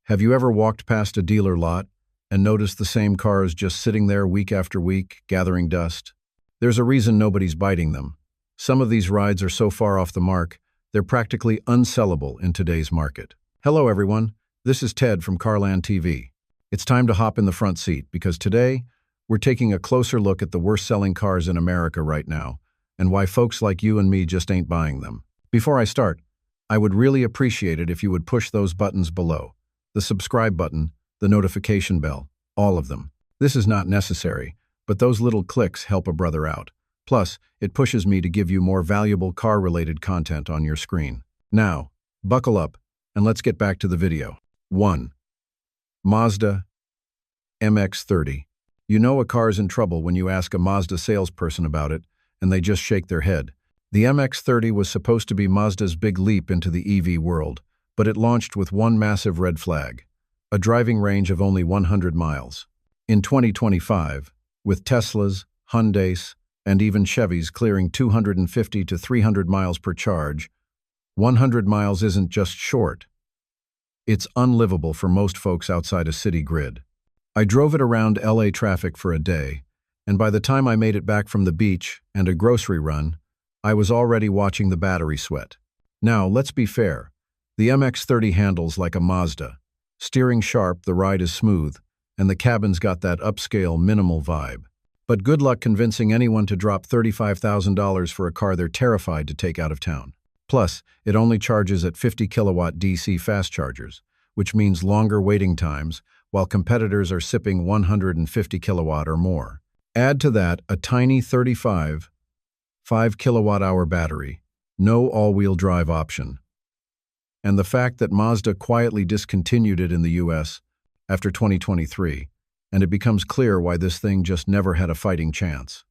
Have you ever walked past a dealer lot and noticed the same cars just sitting there week after week, gathering dust? There's a reason nobody's biting them. Some of these rides are so far off the mark, they're practically unsellable in today's market. Hello everyone, this is Ted from CarlandTV. It's time to hop in the front seat because today, we're taking a closer look at the worst-selling cars in America right now and why folks like you and me just ain't buying them. Before I start, I would really appreciate it if you would push those buttons below. The subscribe button, the notification bell, all of them. This is not necessary, but those little clicks help a brother out. Plus, it pushes me to give you more valuable car-related content on your screen. Now, buckle up, and let's get back to the video. 1. Mazda MX-30. You know a car's in trouble when you ask a Mazda salesperson about it, and they just shake their head. The MX-30 was supposed to be Mazda's big leap into the EV world, but it launched with one massive red flag: a driving range of only 100 miles. In 2025, with Teslas, Hyundais, and even Chevys clearing 250 to 300 miles per charge, 100 miles isn't just short. It's unlivable for most folks outside a city grid. I drove it around LA traffic for a day, and by the time I made it back from the beach and a grocery run, I was already watching the battery sweat. Now, let's be fair. The MX-30 handles like a Mazda. Steering sharp, the ride is smooth, and the cabin's got that upscale, minimal vibe. But good luck convincing anyone to drop $35,000 for a car they're terrified to take out of town. Plus, it only charges at 50 kilowatt DC fast chargers, which means longer waiting times, while competitors are sipping 150 kilowatt or more. Add to that a tiny 5 kilowatt-hour battery, no all-wheel drive option, and the fact that Mazda quietly discontinued it in the US after 2023, and it becomes clear why this thing just never had a fighting chance.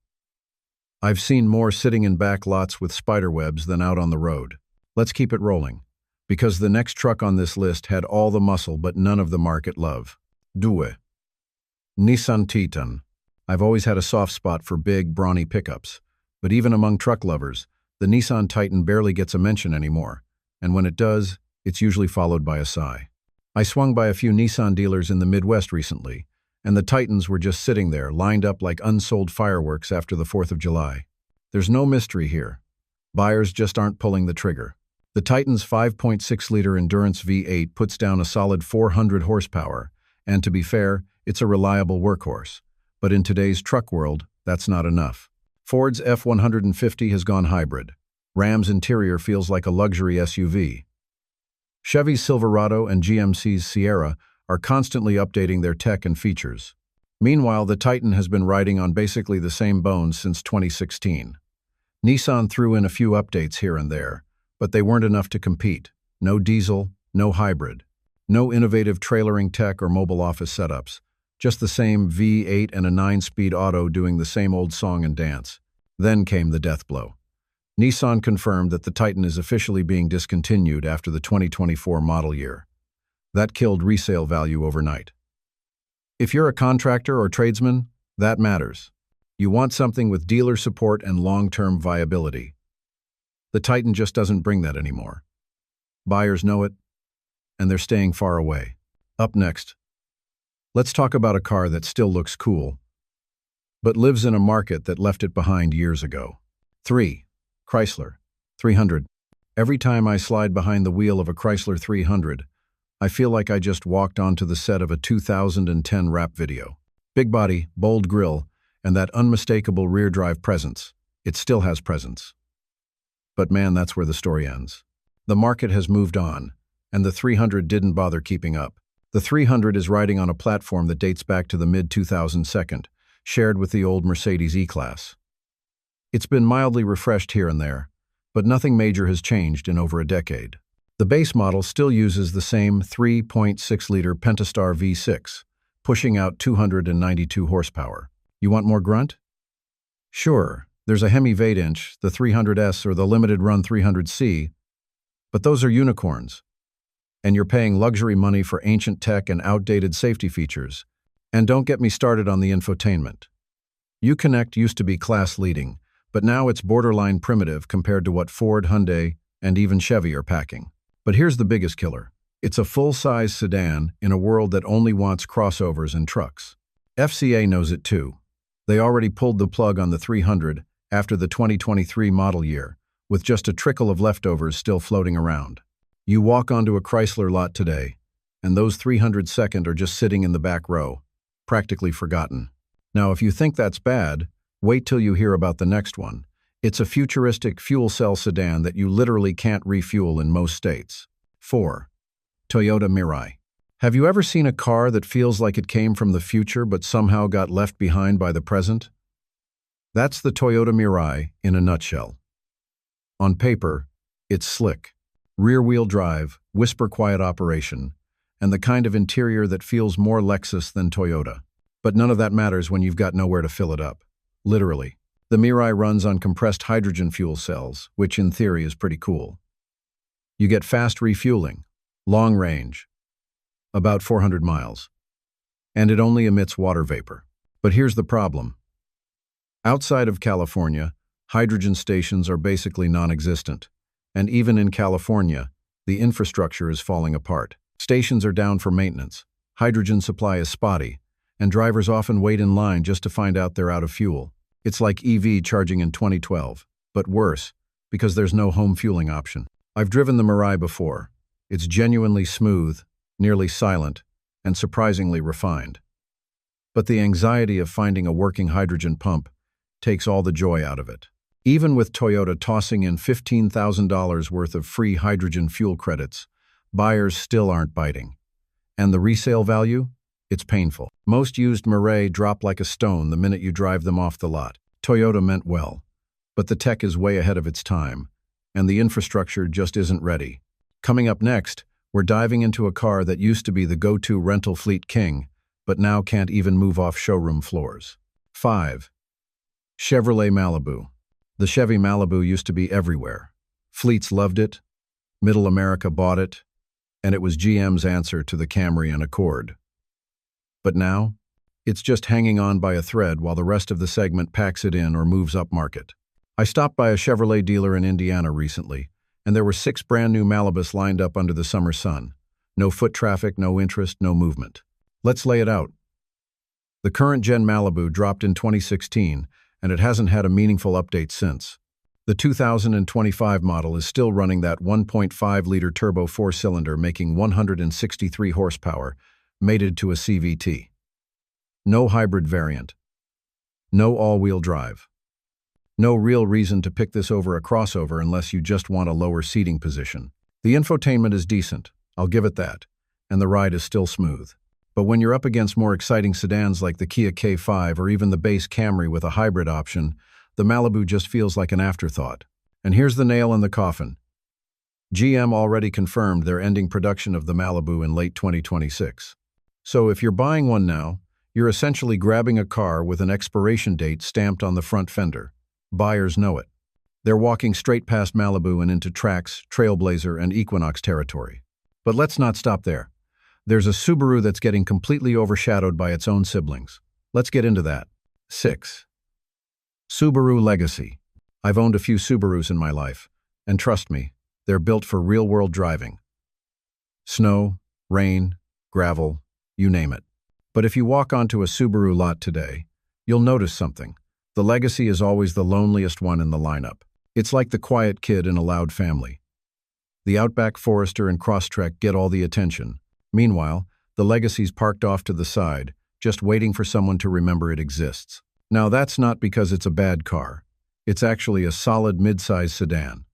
I've seen more sitting in back lots with spiderwebs than out on the road. Let's keep it rolling, because the next truck on this list had all the muscle but none of the market love. 2. Nissan Titan. I've always had a soft spot for big, brawny pickups, but even among truck lovers, the Nissan Titan barely gets a mention anymore, and when it does, it's usually followed by a sigh. I swung by a few Nissan dealers in the Midwest recently, and the Titans were just sitting there, lined up like unsold fireworks after the 4th of July. There's no mystery here. Buyers just aren't pulling the trigger. The Titan's 5.6-liter Endurance V8 puts down a solid 400 horsepower, and to be fair, it's a reliable workhorse. But in today's truck world, that's not enough. Ford's F-150 has gone hybrid. Ram's interior feels like a luxury SUV. Chevy's Silverado and GMC's Sierra are constantly updating their tech and features. Meanwhile, the Titan has been riding on basically the same bones since 2016. Nissan threw in a few updates here and there, but they weren't enough to compete. No diesel, no hybrid. No innovative trailering tech or mobile office setups. Just the same V8 and a 9-speed auto doing the same old song and dance. Then came the death blow. Nissan confirmed that the Titan is officially being discontinued after the 2024 model year. That killed resale value overnight. If you're a contractor or tradesman, that matters. You want something with dealer support and long-term viability. The Titan just doesn't bring that anymore. Buyers know it, and they're staying far away. Up next, let's talk about a car that still looks cool, but lives in a market that left it behind years ago. 3. Chrysler 300. Every time I slide behind the wheel of a Chrysler 300, I feel like I just walked onto the set of a 2010 rap video. Big body, bold grille, and that unmistakable rear-drive presence. It still has presence. But man, that's where the story ends. The market has moved on, and the 300 didn't bother keeping up. The 300 is riding on a platform that dates back to the mid-2000s, shared with the old Mercedes E-Class. It's been mildly refreshed here and there, but nothing major has changed in over a decade. The base model still uses the same 3.6-liter Pentastar V6, pushing out 292 horsepower. You want more grunt? Sure, there's a Hemi V8-inch, the 300S or the limited-run 300C, but those are unicorns. And you're paying luxury money for ancient tech and outdated safety features. And don't get me started on the infotainment. Uconnect used to be class-leading, but now it's borderline primitive compared to what Ford, Hyundai, and even Chevy are packing. But here's the biggest killer. It's a full-size sedan in a world that only wants crossovers and trucks. FCA knows it too. They already pulled the plug on the 300 after the 2023 model year, with just a trickle of leftovers still floating around. You walk onto a Chrysler lot today, and those 302nd are just sitting in the back row, practically forgotten. Now, if you think that's bad, wait till you hear about the next one. It's a futuristic fuel cell sedan that you literally can't refuel in most states. 4. Toyota Mirai. Have you ever seen a car that feels like it came from the future but somehow got left behind by the present? That's the Toyota Mirai in a nutshell. On paper, it's slick. Rear-wheel drive, whisper-quiet operation, and the kind of interior that feels more Lexus than Toyota. But none of that matters when you've got nowhere to fill it up. Literally. The Mirai runs on compressed hydrogen fuel cells, which in theory is pretty cool. You get fast refueling, long range, about 400 miles, and it only emits water vapor. But here's the problem. Outside of California, hydrogen stations are basically non-existent, and even in California, the infrastructure is falling apart. Stations are down for maintenance, hydrogen supply is spotty, and drivers often wait in line just to find out they're out of fuel. It's like EV charging in 2012, but worse, because there's no home fueling option. I've driven the Mirai before. It's genuinely smooth, nearly silent, and surprisingly refined. But the anxiety of finding a working hydrogen pump takes all the joy out of it. Even with Toyota tossing in $15,000 worth of free hydrogen fuel credits, buyers still aren't biting. And the resale value? It's painful. Most used Mirai drop like a stone the minute you drive them off the lot. Toyota meant well, but the tech is way ahead of its time, and the infrastructure just isn't ready. Coming up next, we're diving into a car that used to be the go-to rental fleet king, but now can't even move off showroom floors. 5. Chevrolet Malibu. The Chevy Malibu used to be everywhere. Fleets loved it, Middle America bought it, and it was GM's answer to the Camry and Accord. But now, it's just hanging on by a thread while the rest of the segment packs it in or moves up market. I stopped by a Chevrolet dealer in Indiana recently, and there were 6 brand new Malibus lined up under the summer sun. No foot traffic, no interest, no movement. Let's lay it out. The current gen Malibu dropped in 2016, and it hasn't had a meaningful update since. The 2025 model is still running that 1.5-liter turbo 4-cylinder making 163 horsepower, mated to a CVT. No hybrid variant. No all-wheel drive. No real reason to pick this over a crossover unless you just want a lower seating position. The infotainment is decent, I'll give it that, and the ride is still smooth. But when you're up against more exciting sedans like the Kia K5 or even the base Camry with a hybrid option, the Malibu just feels like an afterthought. And here's the nail in the coffin. GM already confirmed they're ending production of the Malibu in late 2026. So if you're buying one now, you're essentially grabbing a car with an expiration date stamped on the front fender. Buyers know it. They're walking straight past Malibu and into Trax, Trailblazer, and Equinox territory. But let's not stop there. There's a Subaru that's getting completely overshadowed by its own siblings. Let's get into that. 6. Subaru Legacy. I've owned a few Subarus in my life, and trust me, they're built for real-world driving. Snow, rain, gravel, you name it. But if you walk onto a Subaru lot today, you'll notice something. The Legacy is always the loneliest one in the lineup. It's like the quiet kid in a loud family. The Outback, Forester, and Crosstrek get all the attention. Meanwhile, the Legacy's parked off to the side, just waiting for someone to remember it exists. Now that's not because it's a bad car. It's actually a solid mid-size sedan.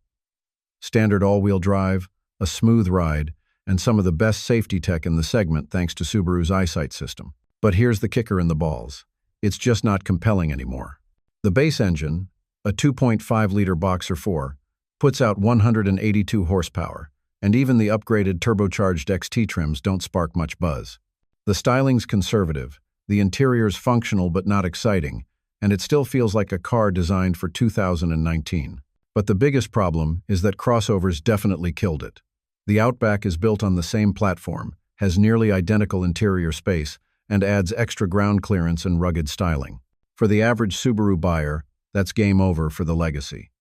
Standard all-wheel drive, a smooth ride, and some of the best safety tech in the segment thanks to Subaru's EyeSight system. But here's the kicker in the balls. It's just not compelling anymore. The base engine, a 2.5-liter Boxer 4, puts out 182 horsepower, and even the upgraded turbocharged XT trims don't spark much buzz. The styling's conservative, the interior's functional but not exciting, and it still feels like a car designed for 2019. But the biggest problem is that crossovers definitely killed it. The Outback is built on the same platform, has nearly identical interior space, and adds extra ground clearance and rugged styling. For the average Subaru buyer, that's game over for the Legacy.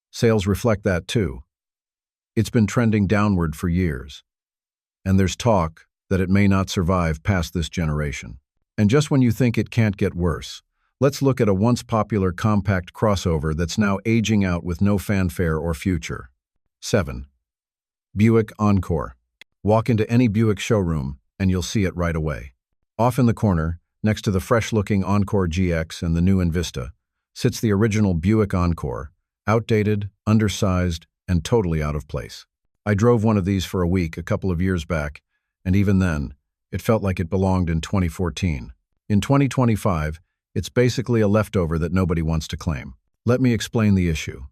Sales reflect that too. It's been trending downward for years. and there's talk that it may not survive past this generation. And just when you think it can't get worse, let's look at a once popular compact crossover that's now aging out with no fanfare or future. 7. Buick Encore. Walk into any Buick showroom, and you'll see it right away. Off in the corner, next to the fresh-looking Encore GX and the new Envista, sits the original Buick Encore, outdated, undersized, and totally out of place. I drove one of these for a week a couple of years back, and even then, it felt like it belonged in 2014. In 2025, it's basically a leftover that nobody wants to claim. Let me explain the issue.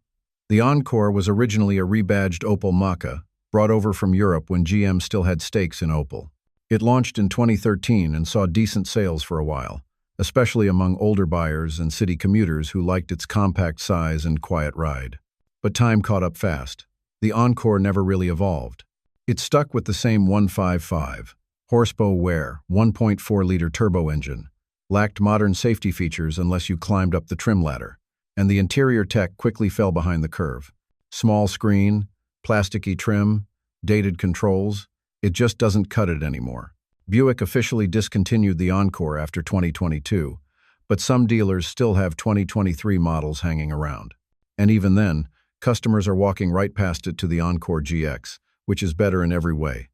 The Encore was originally a rebadged Opel Mokka, brought over from Europe when GM still had stakes in Opel. It launched in 2013 and saw decent sales for a while, especially among older buyers and city commuters who liked its compact size and quiet ride. But time caught up fast. The Encore never really evolved. It stuck with the same 155 horsepower 1.4-liter turbo engine, lacked modern safety features unless you climbed up the trim ladder, and the interior tech quickly fell behind the curve. Small screen, plasticky trim, dated controls, it just doesn't cut it anymore. Buick officially discontinued the Encore after 2022, but some dealers still have 2023 models hanging around. And even then, customers are walking right past it to the Encore GX, which is better in every way.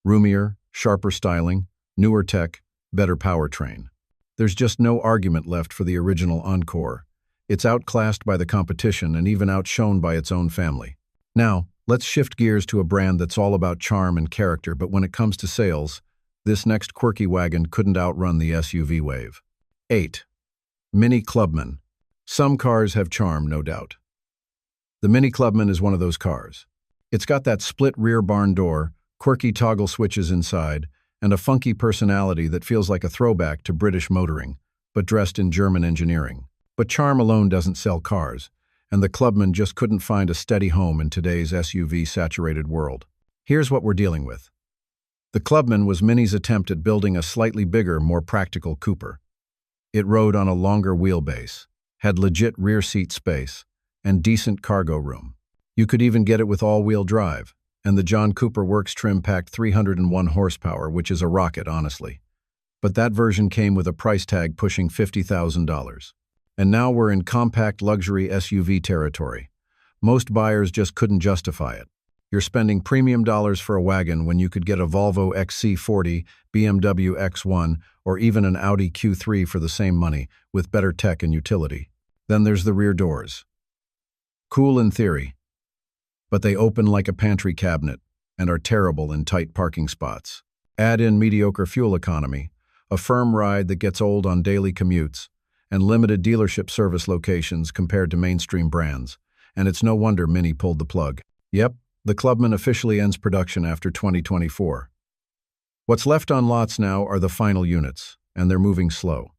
Roomier, sharper styling, newer tech, better powertrain. There's just no argument left for the original Encore. It's outclassed by the competition and even outshone by its own family. Now, let's shift gears to a brand that's all about charm and character, but when it comes to sales, this next quirky wagon couldn't outrun the SUV wave. 8. Mini Clubman. Some cars have charm, no doubt. The Mini Clubman is one of those cars. It's got that split rear barn door, quirky toggle switches inside, and a funky personality that feels like a throwback to British motoring, but dressed in German engineering. But charm alone doesn't sell cars, and the Clubman just couldn't find a steady home in today's SUV-saturated world. Here's what we're dealing with. The Clubman was Mini's attempt at building a slightly bigger, more practical Cooper. It rode on a longer wheelbase, had legit rear seat space, and decent cargo room. You could even get it with all-wheel drive, and the John Cooper Works trim packed 301 horsepower, which is a rocket, honestly. But that version came with a price tag pushing $50,000. And now we're in compact luxury SUV territory. Most buyers just couldn't justify it. You're spending premium dollars for a wagon when you could get a Volvo XC40, BMW X1, or even an Audi Q3 for the same money, with better tech and utility. Then there's the rear doors. Cool in theory, but they open like a pantry cabinet and are terrible in tight parking spots. Add in mediocre fuel economy, a firm ride that gets old on daily commutes, and limited dealership service locations compared to mainstream brands, and it's no wonder Mini pulled the plug. Yep, the Clubman officially ends production after 2024. What's left on lots now are the final units, and they're moving slow.